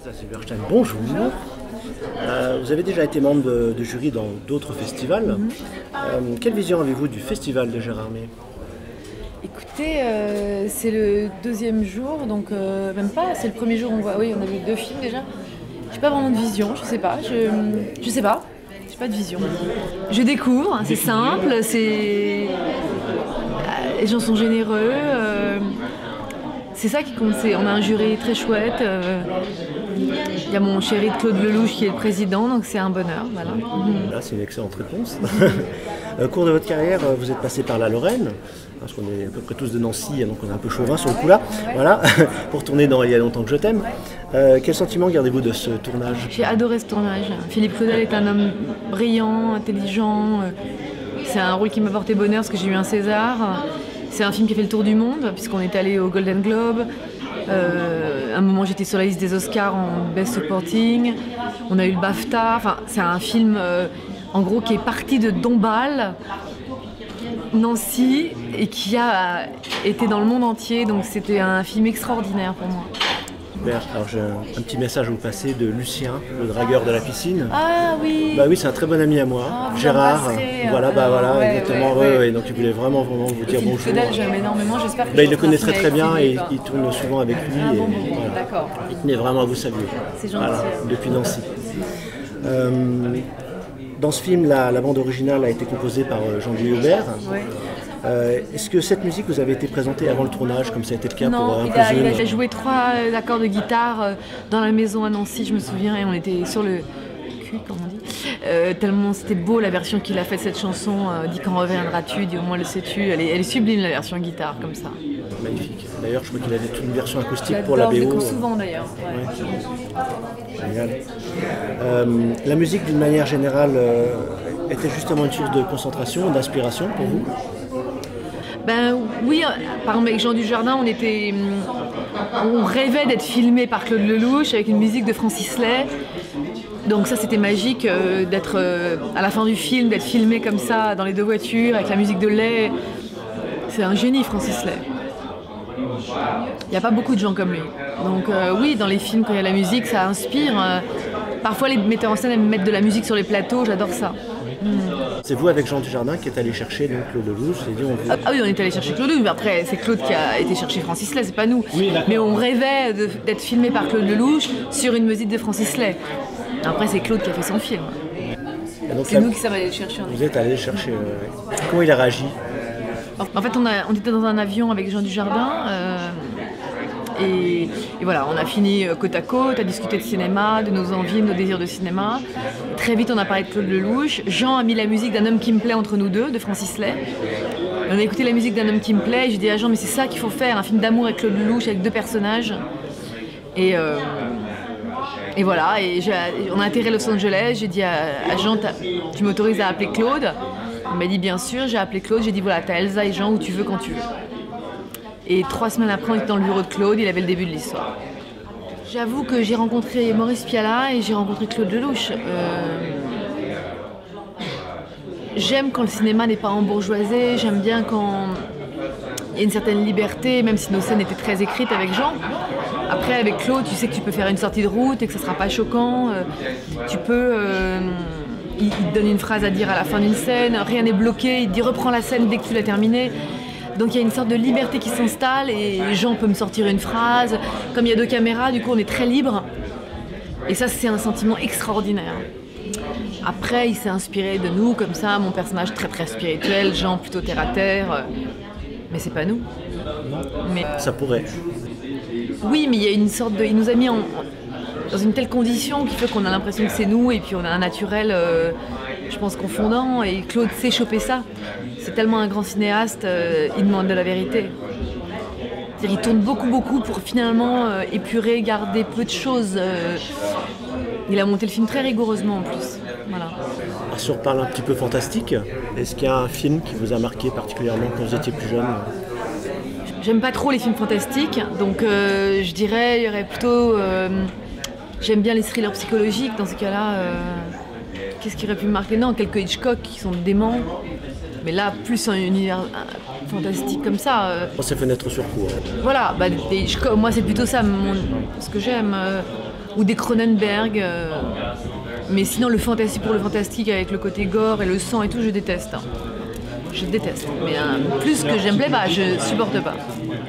Elsa Silberstein, bonjour. Vous avez déjà été membre de jury dans d'autres festivals. Quelle vision avez-vous du festival de Gérardmer? Écoutez, c'est le deuxième jour, donc même pas, c'est le premier jour où on voit, oui, on a vu 2 films déjà. J'ai pas vraiment de vision, je sais pas, je sais pas, j'ai pas de vision. Je découvre, c'est simple, les gens sont généreux, c'est ça qui compte, on a un jury très chouette. Il y a mon chéri Claude Lelouch qui est le président, donc c'est un bonheur. Voilà. Là, c'est une excellente réponse. Au cours de votre carrière, vous êtes passé par la Lorraine, parce qu'on est à peu près tous de Nancy, donc on est un peu chauvin sur le coup là. Ouais. Voilà, pour tourner dans Il y a longtemps que je t'aime. Quel sentiment gardez-vous de ce tournage? J'ai adoré ce tournage. Philippe Claudel est un homme brillant, intelligent. C'est un rôle qui m'a porté bonheur parce que j'ai eu un César. C'est un film qui a fait le tour du monde, puisqu'on est allé au Golden Globe. À un moment, j'étais sur la liste des Oscars en Best Supporting. On a eu le BAFTA. Enfin, c'est un film, en gros, qui est parti de Dombasle, Nancy, et qui a été dans le monde entier. Donc, c'était un film extraordinaire pour moi. Super. Alors, j'ai un petit message à vous passer de Lucien, le dragueur de la piscine. Ah oui. Bah oui, c'est un très bon ami à moi, Gérard. Voilà, ouais, exactement. Ouais. Et donc, il voulait vraiment vous dire bonjour. Claudel, j'aime énormément. J'espère que il le connaît très bien et il tourne souvent avec lui. Voilà. D'accord. Il tenait vraiment à vous saluer. C'est gentil. Voilà, depuis Nancy. Dans ce film, la bande originale a été composée par Jean-Louis Aubert. Ouais. Est-ce que cette musique vous avait été présentée avant le tournage, comme ça a été le cas pour un peu il a joué 3 accords de guitare dans la maison à Nancy, je me souviens, et on était sur le cul, comme on dit. Tellement c'était beau la version qu'il a faite de cette chanson, Dis quand reviendras-tu, dis au moins le sais-tu. Elle est sublime la version guitare, comme ça. Magnifique. D'ailleurs, je crois qu'il avait toute une version acoustique pour la BO. Je l'écoute souvent d'ailleurs. Ouais. Génial. La musique, d'une manière générale, était justement une source de concentration, d'inspiration pour vous? Ben oui, par exemple avec Jean Dujardin, on rêvait d'être filmé par Claude Lelouch avec une musique de Francis Lay. Donc ça c'était magique d'être à la fin du film, d'être filmé comme ça dans les 2 voitures avec la musique de Lay. C'est un génie, Francis Lay. Il n'y a pas beaucoup de gens comme lui. Donc oui, dans les films quand il y a la musique, ça inspire. Parfois les metteurs en scène aiment mettre de la musique sur les plateaux, j'adore ça. C'est vous avec Jean Dujardin qui est allé chercher donc, Claude Lelouch. Ah oui, on est allé chercher Claude Lelouch, mais après c'est Claude qui a été chercher Francis Lay, c'est pas nous. Oui, mais on rêvait d'être filmé par Claude Lelouch sur une musique de Francis Lay. Après c'est Claude qui a fait son film. C'est nous qui sommes allés le chercher. Vous êtes allé le chercher. Comment il a réagi? En fait, on était dans un avion avec Jean Dujardin. Et voilà, on a fini côte à côte à discuter de cinéma, de nos envies, de nos désirs de cinéma. Très vite, on a parlé de Claude Lelouch. Jean a mis la musique d'un homme qui me plaît entre nous deux, de Francis Lay. On a écouté la musique d'un homme qui me plaît. Et j'ai dit à Jean, mais c'est ça qu'il faut faire, un film d'amour avec Claude Lelouch, avec 2 personnages. Et voilà, on a atterri à Los Angeles. J'ai dit à Jean, tu m'autorises à appeler Claude? Il m'a dit bien sûr. J'ai appelé Claude. J'ai dit voilà, t'as Elsa et Jean où tu veux, quand tu veux. Et 3 semaines après, on était dans le bureau de Claude, il avait le début de l'histoire. J'avoue que j'ai rencontré Maurice Pialat et j'ai rencontré Claude Lelouch. J'aime quand le cinéma n'est pas embourgeoisé, j'aime bien quand il y a une certaine liberté, même si nos scènes étaient très écrites avec Jean. Après, avec Claude, tu sais que tu peux faire une sortie de route et que ça ne sera pas choquant. Il te donne une phrase à dire à la fin d'une scène, rien n'est bloqué, il te dit reprends la scène dès que tu l'as terminée. Donc il y a une sorte de liberté qui s'installe et Jean peut me sortir une phrase. Comme il y a 2 caméras, du coup on est très libre. Et ça c'est un sentiment extraordinaire. Après il s'est inspiré de nous comme ça, mon personnage très très spirituel, Jean plutôt terre à terre. Mais c'est pas nous. Mais, ça pourrait. Oui, mais il y a une sorte de... Il nous a mis dans une telle condition qui fait qu'on a l'impression que c'est nous et puis on a un naturel, je pense, confondant. Et Claude sait choper ça. C'est tellement un grand cinéaste, il demande de la vérité. C'est-à-dire, il tourne beaucoup pour finalement épurer, garder peu de choses. Il a monté le film très rigoureusement en plus. Voilà. Si on reparle un petit peu fantastique, est-ce qu'il y a un film qui vous a marqué particulièrement quand vous étiez plus jeune? J'aime pas trop les films fantastiques, donc je dirais il y aurait plutôt... j'aime bien les thrillers psychologiques, dans ce cas-là... Qu'est-ce qui aurait pu me marquer? Non, quelques Hitchcock qui sont déments. Mais là, plus un univers fantastique comme ça. C'est Fenêtre sur cour. Voilà, Hitchcock, moi c'est plutôt ça ce que j'aime. ou des Cronenberg. Mais sinon, le fantastique pour le fantastique avec le côté gore et le sang et tout, je déteste. Hein. Je déteste. Mais plus que j'aime pas, je supporte pas.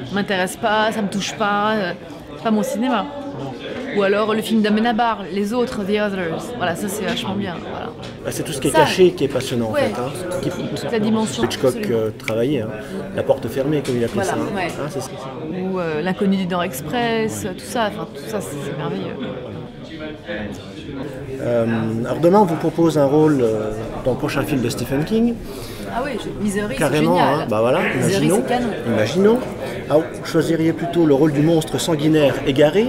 Ça m'intéresse pas, ça me touche pas. C'est pas mon cinéma. Ou alors le film d'Amenabar, les autres, The Others. Voilà, ça c'est vachement bien. Voilà. Bah, c'est tout ce qui est caché qui est passionnant ouais, en fait. Hein. Toute la dimension. Hitchcock travaillait, hein. La porte fermée comme il appelait voilà, ça. Hein. Ouais. Hein, c'est ça. Ou l'inconnu du Nord Express, tout ça c'est merveilleux. Alors demain on vous propose un rôle dans le prochain film de Stephen King. Ah oui, Misery, carrément, c'est génial. Hein, bah voilà, Misery, c'est canon. Imaginons. Alors, vous choisiriez plutôt le rôle du monstre sanguinaire égaré,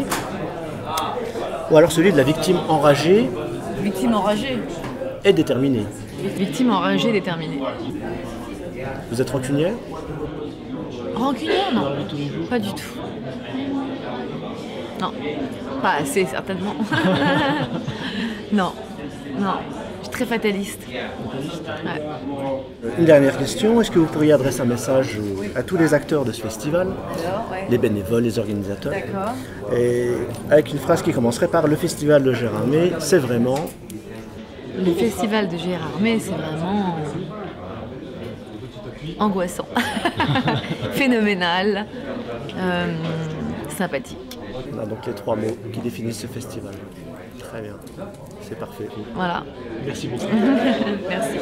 ou alors celui de la victime enragée. Victime enragée. Et déterminée. Victime enragée, déterminée. Vous êtes rancunière? Rancunière, non. Pas du tout. Non. Pas assez, certainement. Non. Non. Je suis très fataliste. Ouais. Une dernière question. Est-ce que vous pourriez adresser un message à tous les acteurs de ce festival, les bénévoles, les organisateurs, et avec une phrase qui commencerait par « Le festival de Gérardmer, c'est vraiment… » Le festival de Gérardmer, c'est vraiment angoissant, phénoménal, sympathique. Voilà, donc les 3 mots qui définissent ce festival. Très bien, c'est parfait. Voilà. Merci beaucoup. Merci.